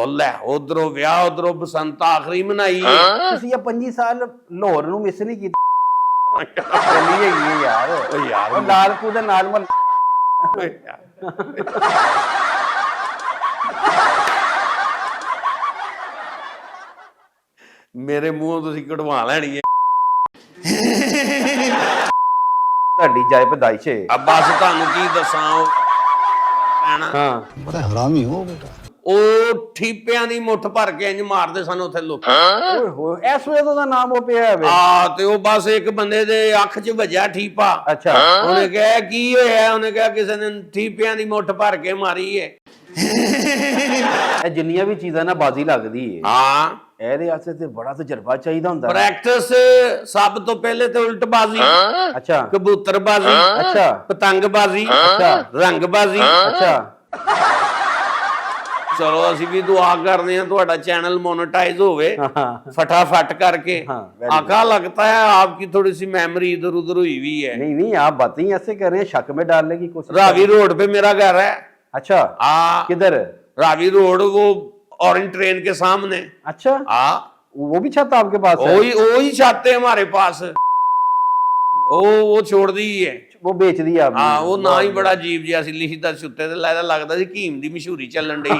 ਲੈ ਉਧਰੋਂ ਵਿਆਹ ਉਧਰੋਂ ਬਸੰਤ ਆਖਰੀ ਮਨਾਈ ਤੁਸੀਂ ਇਹ 25 ਸਾਲ ਲਾਹੌਰ ਨੂੰ ਮਿਸ ਨਹੀਂ ਕੀਤਾ ਚੱਲੀ ਹੈਗੀ ਹੈ ਯਾਰ ਓ ਯਾਰ ਉਹ ਲਾਲਪੁਰ ਦੇ ਨਾਲ ਮਲ ਮੇਰੇ ਮੂੰਹੋਂ ਤੁਸੀਂ ਕਢਵਾ ਲੈਣੀ ਹੈ ਤੁਹਾਡੀ ਜਾਇ ਪਦਾਇਸ਼ ਹੈ ਬਸ ਤੁਹਾਨੂੰ ਕੀ ਦੱਸਾਂ ਹਾਂ ਬੜਾ ਹਰਾਮੀ ਹੋ ਬੇਟਾ ਉਹ ਠੀਪਿਆਂ ਦੀ ਮੁੱਠ ਭਰ ਕੇ ਇੰਜ ਮਾਰਦੇ ਸਨ ਉੱਥੇ ਲੋਕ ਓਏ ਹੋਏ ਇਸ ਵੇਲੇ ਦਾ ਨਾਮ ਉਹ ਪਿਆ ਹੋਵੇ ਤੇ ਉਹ ਬਸ ਇੱਕ ਬੰਦੇ ਦੇ ਅੱਖ 'ਚ ਵੱਜਿਆ ਠੀਪਾ ਅੱਛਾ ਉਹਨੇ ਕਿਹਾ ਕੀ ਹੋਇਆ ਉਹਨੇ ਕਿਹਾ ਕਿਸੇ ਨੇ ਠੀਪਿਆਂ ਦੀ ਮੁੱਠ ਭਰ ਕੇ ਮਾਰੀ ਹੈ ਇਹ ਜਿੰਨੀਆਂ ਵੀ ਚੀਜ਼ਾਂ ਨਾਲ ਬਾਜ਼ੀ ਲੱਗਦੀ ਹੈ ਹਾਂ ਇਹਦੇ ਵਾਸਤੇ ਤੇ ਬੜਾ ਤਜਰਬਾ ਚਾਹੀਦਾ ਹੁੰਦਾ ਪ੍ਰੈਕਟਿਸ ਸਭ ਤੋਂ ਪਹਿਲੇ ਤੇ ਉਲਟਬਾਜ਼ੀ ਅੱਛਾ ਕਬੂਤਰਬਾਜ਼ੀ ਅੱਛਾ ਪਤੰਗਬਾਜ਼ੀ ਅੱਛਾ ਰੰਗਬਾਜ਼ੀ ਅੱਛਾ ਚਲੋ ਅਸੀਂ ਵੀ ਦੁਆ ਕਰਦੇ ਹਾਂ ਤੁਹਾਡਾ चैनल मोनेटाइज होवे फटाफट करके आका लगता है आपकी थोड़ी सी मेमोरी इधर उधर हुई हुई है नहीं नहीं आप बातें ही ऐसे कर रहे हैं शक में डालने की कोशिश रावी रोड पे मेरा घर है अच्छा किधर रावी रोड वो ऑरेंज ट्रेन के सामने अच्छा वो भी छत आपके पास है वही छत है हमारे पास वो छोड़ दी है वो बेच दी आपने हाँ वो ना ही बड़ा अजीब जिहा सी लिखदा सुत्ते ते लगदा सी हकीम दी मशहूरी चलन डई